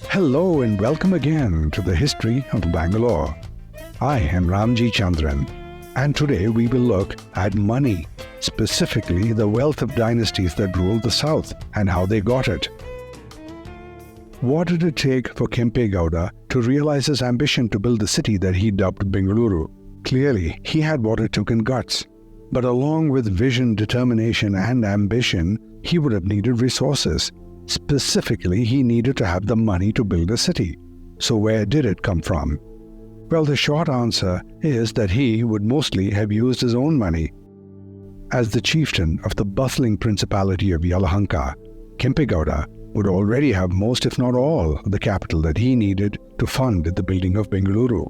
Hello and welcome again to the History of Bangalore. I am Ramjee Chandran, and today we will look at money, specifically the wealth of dynasties that ruled the south and how they got it. What did it take for Kempe Gowda to realize his ambition to build the city that he dubbed Bengaluru? Clearly, he had what it took in guts. But along with vision, determination, and ambition, he would have needed resources. Specifically, he needed to have the money to build a city. So where did it come from? Well, the short answer is that he would mostly have used his own money. As the chieftain of the bustling principality of Yelahanka, Kempe Gowda would already have most, if not all, of the capital that he needed to fund the building of Bengaluru.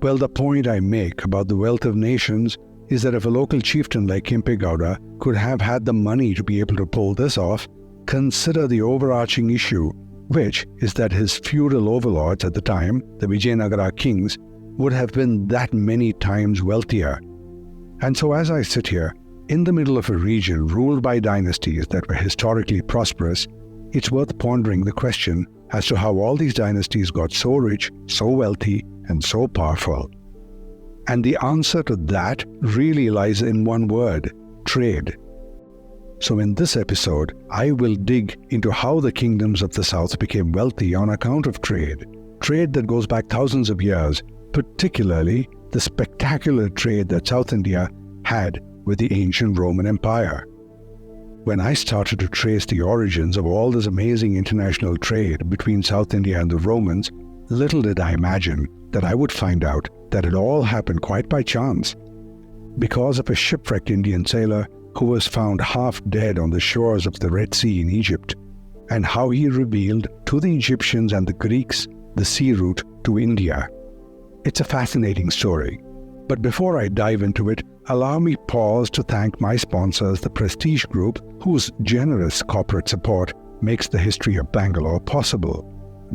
Well, the point I make about the wealth of nations is that if a local chieftain like Kempe Gowda could have had the money to be able to pull this off, consider the overarching issue, which is that his feudal overlords at the time, the Vijayanagara kings, would have been that many times wealthier. And so as I sit here, in the middle of a region ruled by dynasties that were historically prosperous, it's worth pondering the question as to how all these dynasties got so rich, so wealthy, and so powerful. And the answer to that really lies in one word: trade. So in this episode, I will dig into how the kingdoms of the south became wealthy on account of trade that goes back thousands of years, particularly the spectacular trade that South India had with the ancient Roman Empire. When I started to trace the origins of all this amazing international trade between South India and the Romans, little did I imagine that I would find out that it all happened quite by chance, because of a shipwrecked Indian sailor who was found half dead on the shores of the Red Sea in Egypt, and how he revealed to the Egyptians and the Greeks the sea route to India. It's a fascinating story. But before I dive into it, allow me pause to thank my sponsors, the Prestige Group, whose generous corporate support makes the History of Bangalore possible.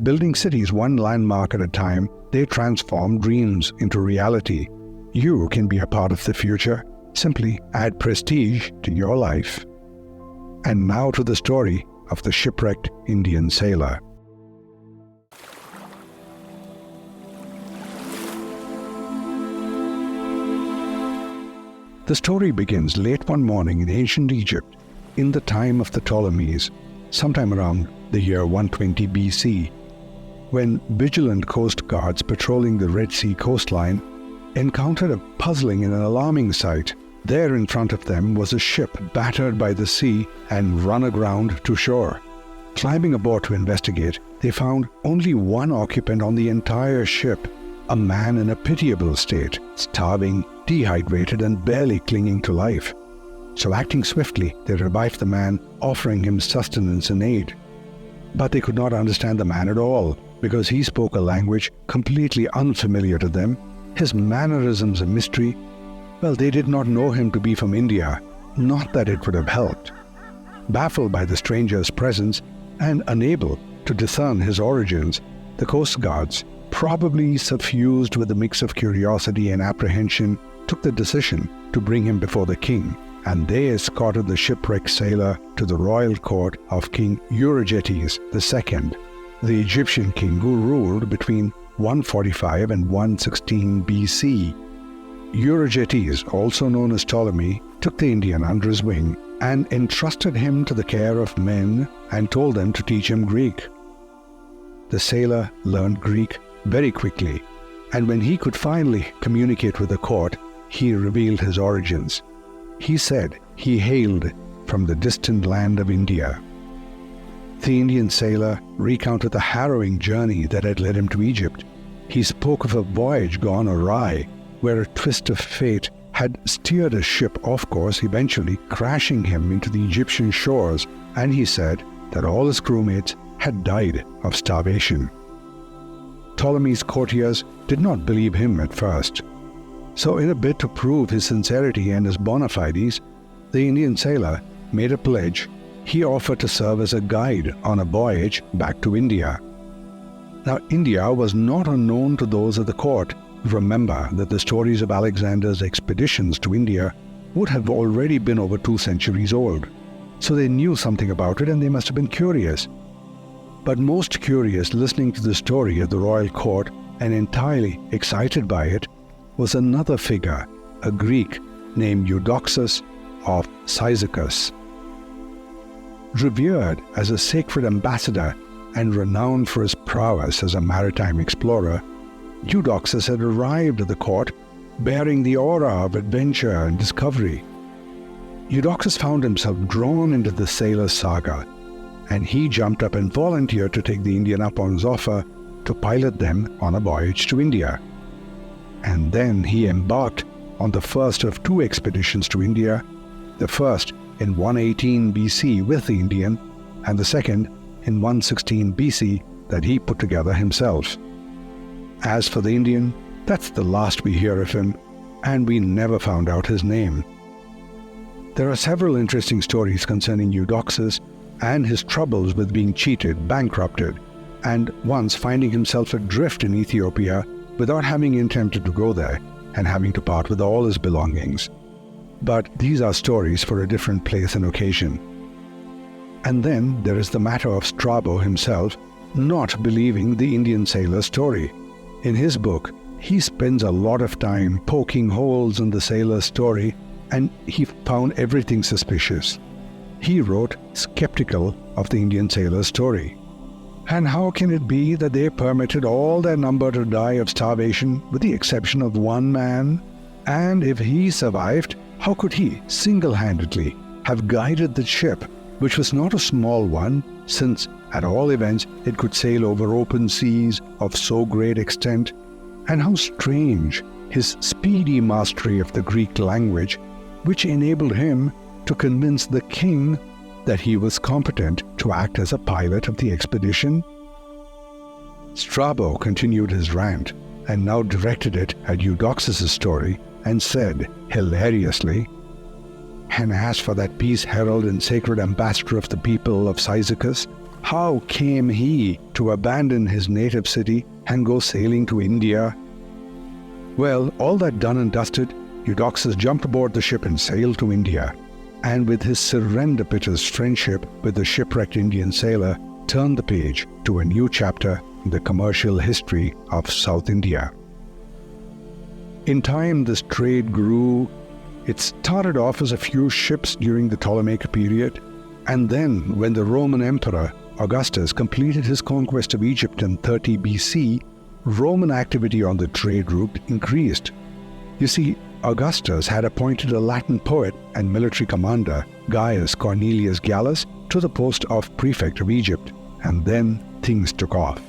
Building cities one landmark at a time, they transform dreams into reality. You can be a part of the future. Simply add prestige to your life. And now to the story of the shipwrecked Indian sailor. The story begins late one morning in ancient Egypt, in the time of the Ptolemies, sometime around the year 120 BC, when vigilant coast guards patrolling the Red Sea coastline encountered a puzzling and alarming sight. There in front of them was a ship battered by the sea and run aground to shore. Climbing aboard to investigate, they found only one occupant on the entire ship, a man in a pitiable state, starving, dehydrated, and barely clinging to life. So acting swiftly, they revived the man, offering him sustenance and aid. But they could not understand the man at all, because he spoke a language completely unfamiliar to them, his mannerisms a mystery. Well, they did not know him to be from India, not that it would have helped. Baffled by the stranger's presence and unable to discern his origins, the coast guards, probably suffused with a mix of curiosity and apprehension, took the decision to bring him before the king, and they escorted the shipwrecked sailor to the royal court of King Euergetes II, the Egyptian king who ruled between 145 and 116 BC. Euergetes, also known as Ptolemy, took the Indian under his wing and entrusted him to the care of men and told them to teach him Greek. The sailor learned Greek very quickly, and when he could finally communicate with the court, he revealed his origins. He said he hailed from the distant land of India. The Indian sailor recounted the harrowing journey that had led him to Egypt. He spoke of a voyage gone awry, where a twist of fate had steered his ship off course, eventually crashing him into the Egyptian shores, and he said that all his crewmates had died of starvation. Ptolemy's courtiers did not believe him at first. So in a bid to prove his sincerity and his bona fides, the Indian sailor made a pledge. He offered to serve as a guide on a voyage back to India. Now, India was not unknown to those of the court, Remember that the stories of Alexander's expeditions to India would have already been over 2 centuries old, so they knew something about it and they must have been curious. But most curious listening to the story at the royal court and entirely excited by it was another figure, a Greek named Eudoxus of Cyzicus. Revered as a sacred ambassador and renowned for his prowess as a maritime explorer, Eudoxus had arrived at the court bearing the aura of adventure and discovery. Eudoxus found himself drawn into the sailor's saga, and he jumped up and volunteered to take the Indian up on his offer to pilot them on a voyage to India. And then he embarked on the first of 2 expeditions to India, the first in 118 BC with the Indian, and the second in 116 BC that he put together himself. As for the Indian, that's the last we hear of him, and we never found out his name. There are several interesting stories concerning Eudoxus and his troubles with being cheated, bankrupted, and once finding himself adrift in Ethiopia without having intended to go there and having to part with all his belongings. But these are stories for a different place and occasion. And then there is the matter of Strabo himself not believing the Indian sailor's story. In his book, he spends a lot of time poking holes in the sailor's story, and he found everything suspicious. He wrote skeptical of the Indian sailor's story. And how can it be that they permitted all their number to die of starvation with the exception of one man? And if he survived, how could he single-handedly have guided the ship, which was not a small one, since at all events it could sail over open seas of so great extent? And how strange his speedy mastery of the Greek language, which enabled him to convince the king that he was competent to act as a pilot of the expedition. Strabo continued his rant, and now directed it at Eudoxus' story, and said, hilariously, "And as for that peace herald and sacred ambassador of the people of Cyzicus, how came he to abandon his native city and go sailing to India?" Well, all that done and dusted, Eudoxus jumped aboard the ship and sailed to India, and with his serendipitous friendship with the shipwrecked Indian sailor, turned the page to a new chapter in the commercial history of South India. In time, this trade grew. It started off as a few ships during the Ptolemaic period, and then when the Roman Emperor Augustus completed his conquest of Egypt in 30 BC, Roman activity on the trade route increased. You see, Augustus had appointed a Latin poet and military commander, Gaius Cornelius Gallus, to the post of prefect of Egypt, and then things took off.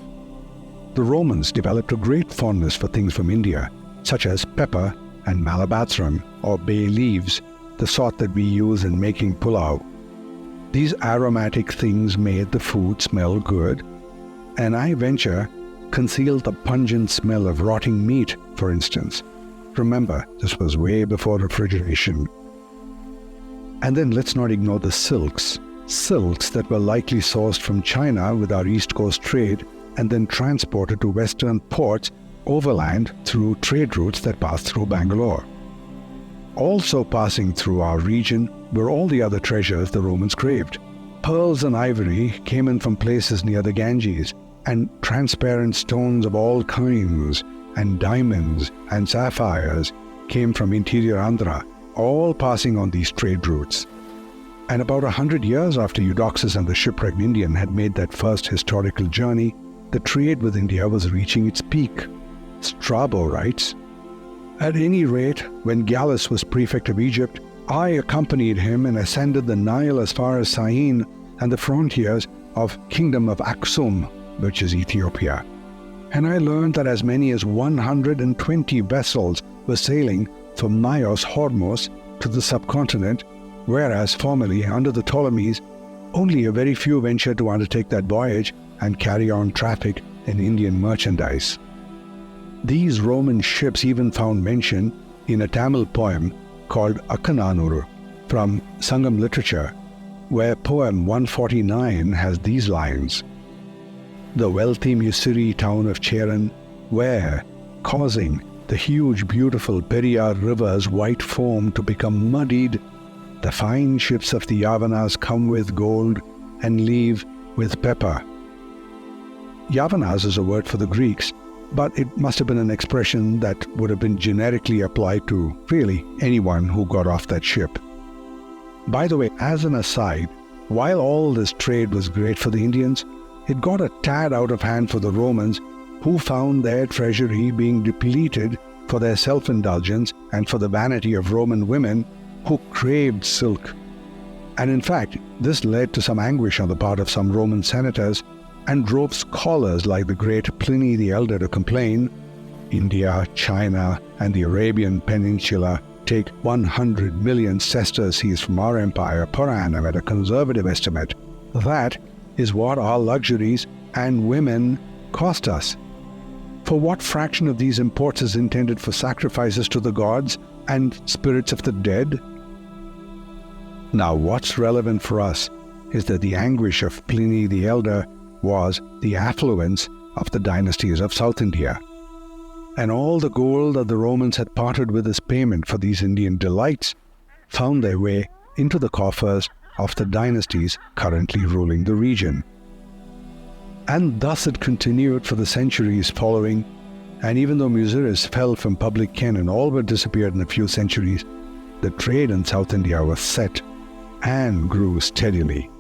The Romans developed a great fondness for things from India, such as pepper and malabathrum or bay leaves, the sort that we use in making pulao. These aromatic things made the food smell good, and I venture concealed the pungent smell of rotting meat, for instance. Remember, this was way before refrigeration. And then let's not ignore the silks that were likely sourced from China with our East Coast trade and then transported to Western ports overland through trade routes that passed through Bangalore. Also passing through our region were all the other treasures the Romans craved. Pearls and ivory came in from places near the Ganges, and transparent stones of all kinds, and diamonds and sapphires came from interior Andhra, all passing on these trade routes. And about 100 years after Eudoxus and the shipwrecked Indian had made that first historical journey, the trade with India was reaching its peak. Strabo writes, "At any rate, when Gallus was prefect of Egypt, I accompanied him and ascended the Nile as far as Syene and the frontiers of Kingdom of Aksum, which is Ethiopia. And I learned that as many as 120 vessels were sailing from Nios Hormuz to the subcontinent, whereas formerly, under the Ptolemies, only a very few ventured to undertake that voyage and carry on traffic in Indian merchandise. These Roman ships even found mention in a Tamil poem called Akkananuru from Sangam literature, where poem 149 has these lines: "The wealthy Musiri town of Cheran, where, causing the huge, beautiful Periyar River's white foam to become muddied, the fine ships of the Yavanas come with gold and leave with pepper. Yavanas is a word for the Greeks, but it must have been an expression that would have been generically applied to really anyone who got off that ship. By the way, as an aside, while all this trade was great for the Indians, it got a tad out of hand for the Romans, who found their treasury being depleted for their self-indulgence and for the vanity of Roman women who craved silk. And in fact, this led to some anguish on the part of some Roman senators and drove scholars like the great Pliny the Elder to complain, India, China, and the Arabian Peninsula take 100 million sesterces from our empire per annum at a conservative estimate. That is what our luxuries and women cost us. For what fraction of these imports is intended for sacrifices to the gods and spirits of the dead? Now, what's relevant for us is that the anguish of Pliny the Elder was the affluence of the dynasties of South India. And all the gold that the Romans had parted with as payment for these Indian delights found their way into the coffers of the dynasties currently ruling the region. And thus it continued for the centuries following, and even though Muziris fell from public ken and all but disappeared in a few centuries, the trade in South India was set and grew steadily.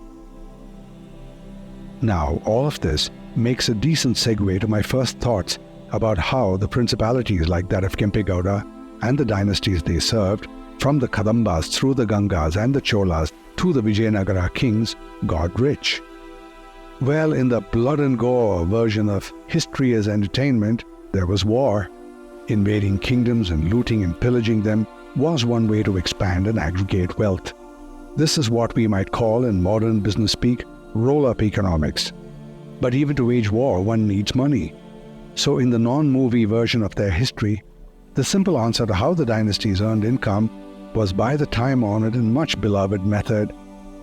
Now, all of this makes a decent segue to my first thoughts about how the principalities like that of Kempegowda and the dynasties they served, from the Kadambas through the Gangas and the Cholas to the Vijayanagara kings, got rich. Well, in the blood and gore version of history as entertainment, there was war. Invading kingdoms and looting and pillaging them was one way to expand and aggregate wealth. This is what we might call in modern business speak roll-up economics. But even to wage war, one needs money. So in the non-movie version of their history, the simple answer to how the dynasties earned income was by the time-honored and much beloved method,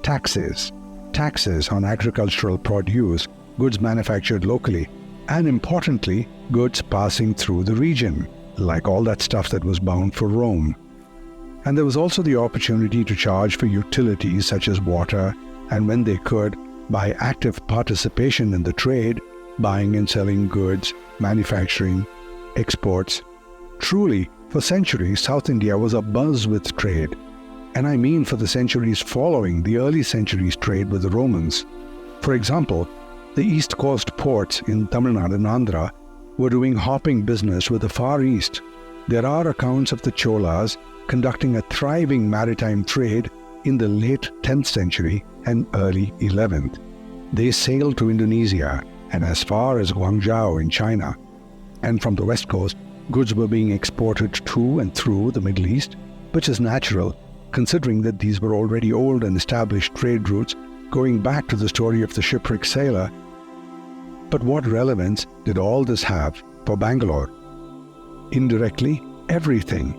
taxes. Taxes on agricultural produce, goods manufactured locally, and importantly, goods passing through the region, like all that stuff that was bound for Rome. And there was also the opportunity to charge for utilities such as water, and when they could, by active participation in the trade, buying and selling goods, manufacturing, exports. Truly, for centuries, South India was abuzz with trade. And I mean for the centuries following the early centuries' trade with the Romans. For example, the East Coast ports in Tamil Nadu and Andhra were doing hopping business with the Far East. There are accounts of the Cholas conducting a thriving maritime trade in the late 10th century and early 11th. They sailed to Indonesia and as far as Guangzhou in China. And from the west coast, goods were being exported to and through the Middle East, which is natural, considering that these were already old and established trade routes going back to the story of the shipwrecked sailor. But what relevance did all this have for Bangalore? Indirectly, everything.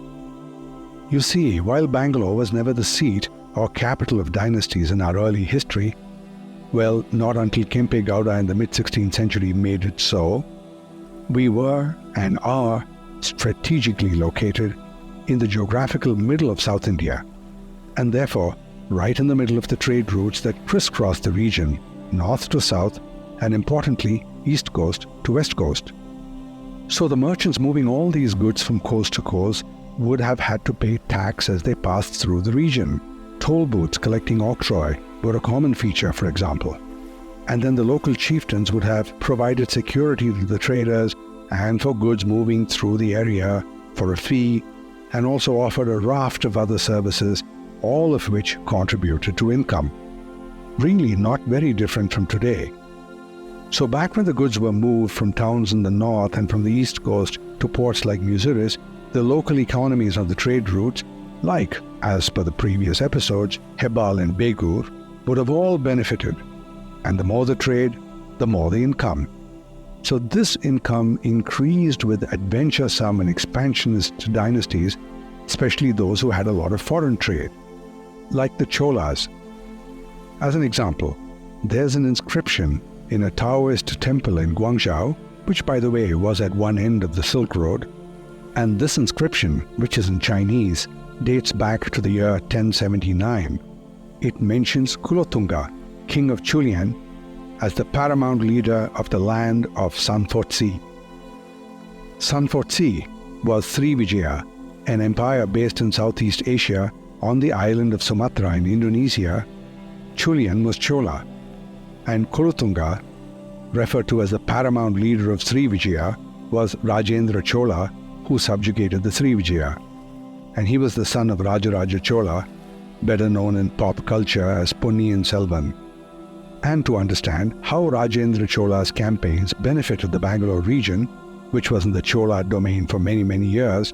You see, while Bangalore was never the seat or capital of dynasties in our early history, well, not until Kempegowda in the mid-16th century made it so, we were and are strategically located in the geographical middle of South India, and therefore right in the middle of the trade routes that crisscross the region, north to south, and importantly, east coast to west coast. So the merchants moving all these goods from coast to coast would have had to pay tax as they passed through the region. Toll booths collecting octroi were a common feature, for example. And then the local chieftains would have provided security to the traders and for goods moving through the area for a fee, and also offered a raft of other services, all of which contributed to income. Really not very different from today. So back when the goods were moved from towns in the north and from the east coast to ports like Muziris, the local economies on the trade routes, like, as per the previous episodes, Hebal and Begur, would have all benefited. And the more the trade, the more the income. So this income increased with adventuresome and expansionist dynasties, especially those who had a lot of foreign trade, like the Cholas. As an example, there's an inscription in a Taoist temple in Guangzhou, which by the way was at one end of the Silk Road, And this inscription, which is in Chinese, dates back to the year 1079. It mentions Kulothunga, king of Chulian, as the paramount leader of the land of Sanfotsi. Sanfotsi was Srivijaya, an empire based in Southeast Asia on the island of Sumatra in Indonesia. Chulian was Chola, and Kulothunga, referred to as the paramount leader of Srivijaya, was Rajendra Chola, who subjugated the Srivijaya. And he was the son of Rajaraja Chola, better known in pop culture as Ponniyin Selvan. And to understand how Rajendra Chola's campaigns benefited the Bangalore region, which was in the Chola domain for many, many years,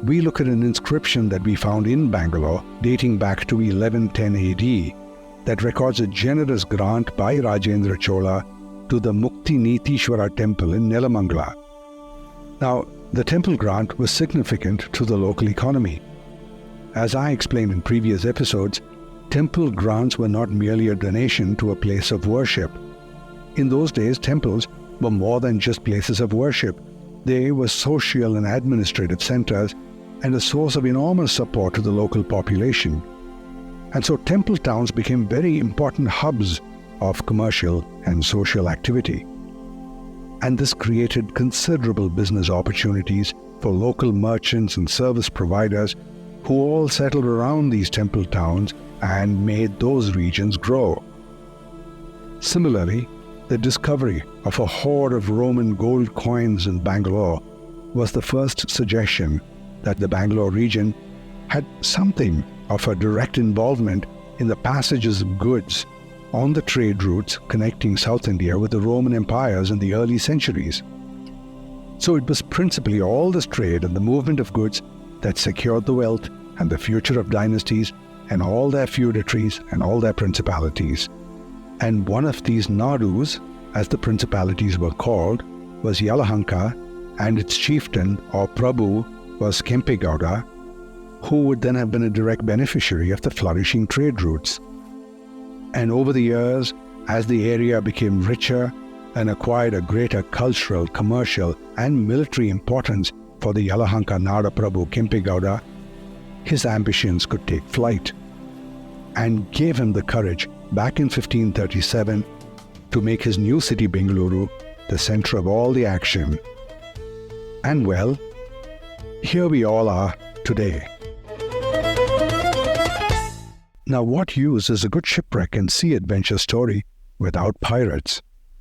we look at an inscription that we found in Bangalore dating back to 1110 AD that records a generous grant by Rajendra Chola to the Mukti Nitishwara temple in Nelamangala. Now, the temple grant was significant to the local economy. As I explained in previous episodes, temple grants were not merely a donation to a place of worship. In those days, temples were more than just places of worship. They were social and administrative centers and a source of enormous support to the local population. And so temple towns became very important hubs of commercial and social activity. And this created considerable business opportunities for local merchants and service providers who all settled around these temple towns and made those regions grow. Similarly, the discovery of a hoard of Roman gold coins in Bangalore was the first suggestion that the Bangalore region had something of a direct involvement in the passages of goods on the trade routes connecting South India with the Roman empires in the early centuries. So it was principally all this trade and the movement of goods that secured the wealth and the future of dynasties and all their feudatories and all their principalities. And one of these Nadus, as the principalities were called, was Yalahanka, and its chieftain or Prabhu was Kempegowda, who would then have been a direct beneficiary of the flourishing trade routes. And over the years, as the area became richer and acquired a greater cultural, commercial, and military importance for the Yalahanka Nada Prabhu Kempegowda, his ambitions could take flight, and gave him the courage back in 1537 to make his new city Bengaluru the center of all the action. And well, here we all are today. Now, what use is a good shipwreck and sea adventure story without pirates?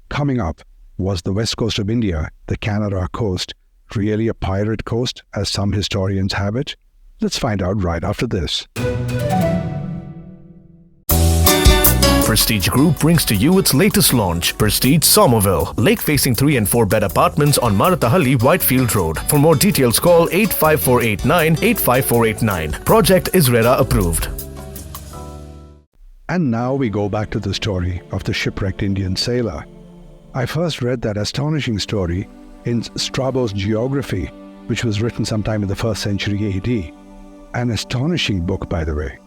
Coming up, was the west coast of India, the Canara coast, really a pirate coast, as some historians have it? Let's find out right after this. Prestige Group brings to you its latest launch, Prestige Somerville, lake-facing 3 and 4 bed apartments on Marathahalli, Whitefield Road. For more details, call 85489 85489. Project is RERA approved. And now we go back to the story of the shipwrecked Indian sailor. I first read that astonishing story in Strabo's Geography, which was written sometime in the 1st century AD. An astonishing book, by the way.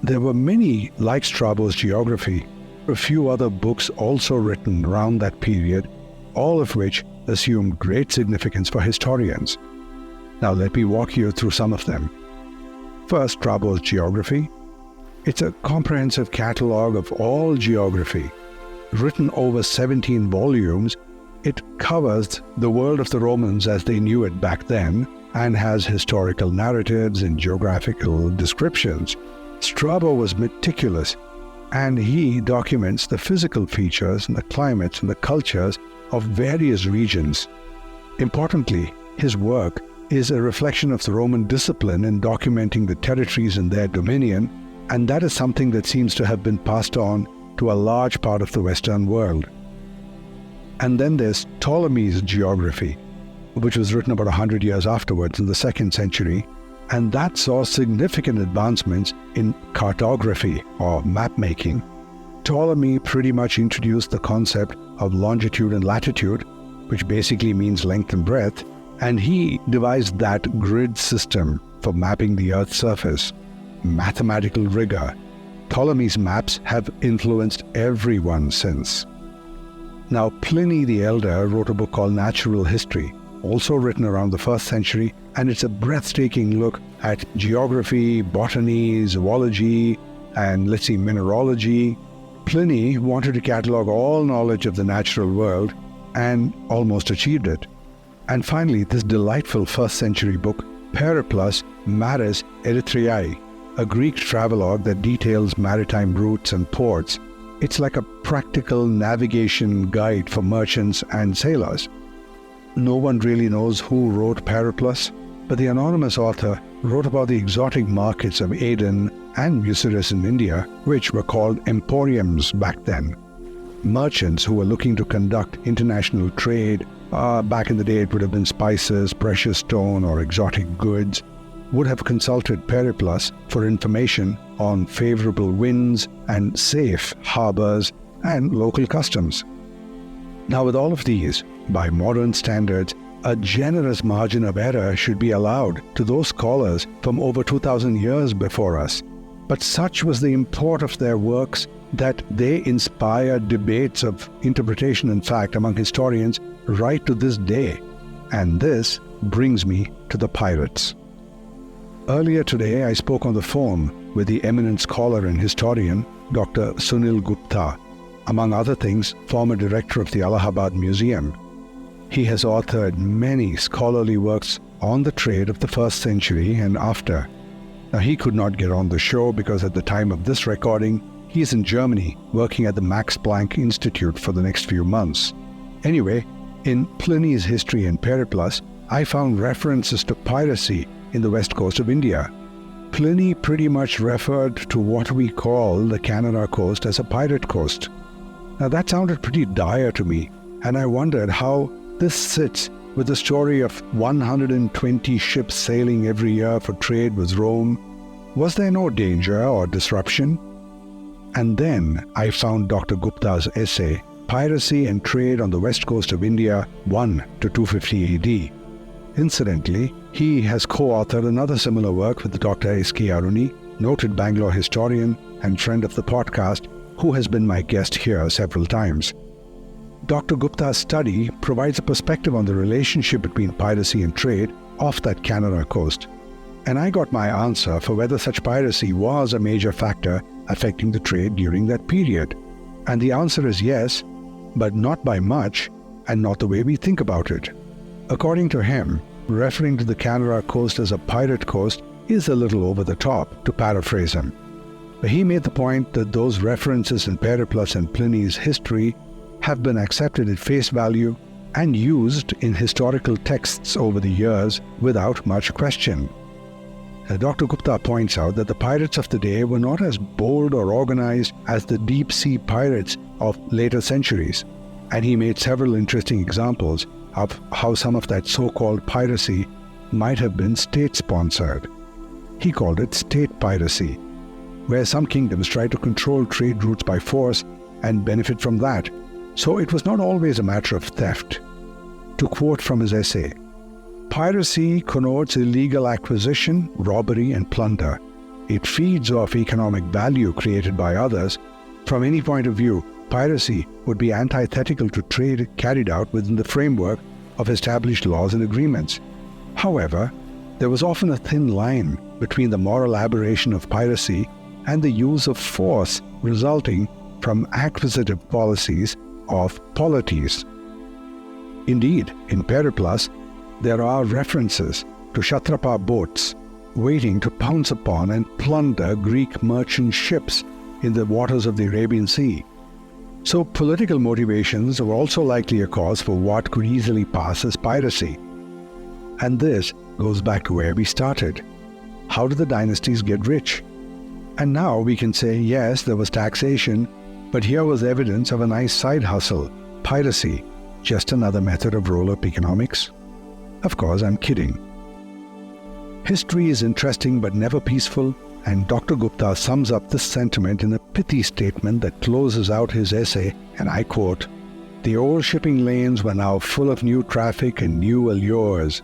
There were many like Strabo's Geography, a few other books also written around that period, all of which assumed great significance for historians. Now let me walk you through some of them. First, Strabo's Geography. It's a comprehensive catalogue of all geography. Written over 17 volumes, it covers the world of the Romans as they knew it back then and has historical narratives and geographical descriptions. Strabo was meticulous, and he documents the physical features and the climates and the cultures of various regions. Importantly, his work is a reflection of the Roman discipline in documenting the territories in their dominion, and that is something that seems to have been passed on to a large part of the Western world. And then there's Ptolemy's Geography, which was written about 100 years afterwards in the 2nd century, and that saw significant advancements in cartography or map making. Ptolemy pretty much introduced the concept of longitude and latitude, which basically means length and breadth, and he devised that grid system for mapping the Earth's surface. Mathematical rigor. Ptolemy's maps have influenced everyone since. Now, Pliny the Elder wrote a book called Natural History, also written around the 1st century, and it's a breathtaking look at geography, botany, zoology, and mineralogy. Pliny wanted to catalog all knowledge of the natural world and almost achieved it. And finally, this delightful 1st century book, Periplus Maris Erythraei, a Greek travelogue that details maritime routes and ports. It's like a practical navigation guide for merchants and sailors. No one really knows who wrote Periplus, but the anonymous author wrote about the exotic markets of Aden and Bucyrus in India, which were called emporiums back then. Merchants who were looking to conduct international trade, back in the day it would have been spices, precious stone, or exotic goods, would have consulted Periplus for information on favorable winds and safe harbors and local customs. Now, with all of these, by modern standards, a generous margin of error should be allowed to those scholars from over 2,000 years before us. But such was the import of their works that they inspired debates of interpretation and fact among historians right to this day. And this brings me to the pirates. Earlier today, I spoke on the phone with the eminent scholar and historian, Dr. Sunil Gupta, among other things, former director of the Allahabad Museum. He has authored many scholarly works on the trade of the 1st century and after. Now, he could not get on the show because at the time of this recording, he is in Germany working at the Max Planck Institute for the next few months. Anyway, in Pliny's History and Periplus, I found references to piracy in the west coast of India. Pliny pretty much referred to what we call the Canara coast as a pirate coast. Now, that sounded pretty dire to me, and I wondered how this sits with the story of 120 ships sailing every year for trade with Rome. Was there no danger or disruption? And then I found Dr. Gupta's essay, Piracy and Trade on the West Coast of India, 1 to 250 AD. Incidentally, he has co-authored another similar work with Dr. S.K. Aruni, noted Bangalore historian and friend of the podcast, who has been my guest here several times. Dr. Gupta's study provides a perspective on the relationship between piracy and trade off that Canara coast. And I got my answer for whether such piracy was a major factor affecting the trade during that period. And the answer is yes, but not by much and not the way we think about it. According to him, referring to the Canara coast as a pirate coast is a little over the top, to paraphrase him. But he made the point that those references in Periplus and Pliny's history have been accepted at face value and used in historical texts over the years without much question. Dr. Gupta points out that the pirates of the day were not as bold or organized as the deep-sea pirates of later centuries, and he made several interesting examples of how some of that so-called piracy might have been state-sponsored. He called it state piracy, where some kingdoms tried to control trade routes by force and benefit from that. So it was not always a matter of theft. To quote from his essay, piracy connotes illegal acquisition, robbery, and plunder. It feeds off economic value created by others. From any point of view, piracy would be antithetical to trade carried out within the framework of established laws and agreements. However, there was often a thin line between the moral aberration of piracy and the use of force resulting from acquisitive policies of polities. Indeed, in Periplus, there are references to Kshatrapa boats waiting to pounce upon and plunder Greek merchant ships in the waters of the Arabian Sea. So political motivations were also likely a cause for what could easily pass as piracy. And this goes back to where we started. How did the dynasties get rich? And now we can say, yes, there was taxation, but here was evidence of a nice side hustle, piracy, just another method of roll-up economics. Of course, I'm kidding. History is interesting but never peaceful, and Dr. Gupta sums up this sentiment in a pithy statement that closes out his essay, and I quote, "The old shipping lanes were now full of new traffic and new allures.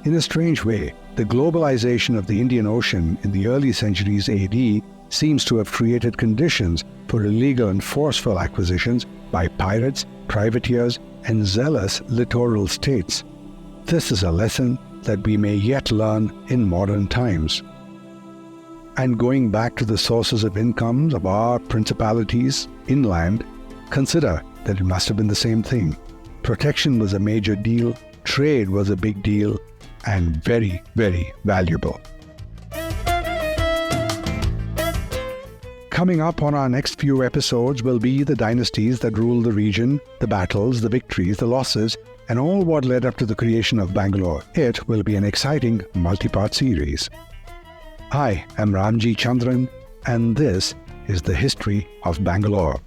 In a strange way, the globalization of the Indian Ocean in the early centuries AD seems to have created conditions for illegal and forceful acquisitions by pirates, privateers, and zealous littoral states. This is a lesson that we may yet learn in modern times. And going back to the sources of incomes of our principalities inland, consider that it must have been the same thing. Protection was a major deal, trade was a big deal, and very, very valuable. Coming up on our next few episodes will be the dynasties that ruled the region, the battles, the victories, the losses, and all what led up to the creation of Bangalore. It will be an exciting multi-part series. I am Ramjee Chandran, and this is the History of Bangalore.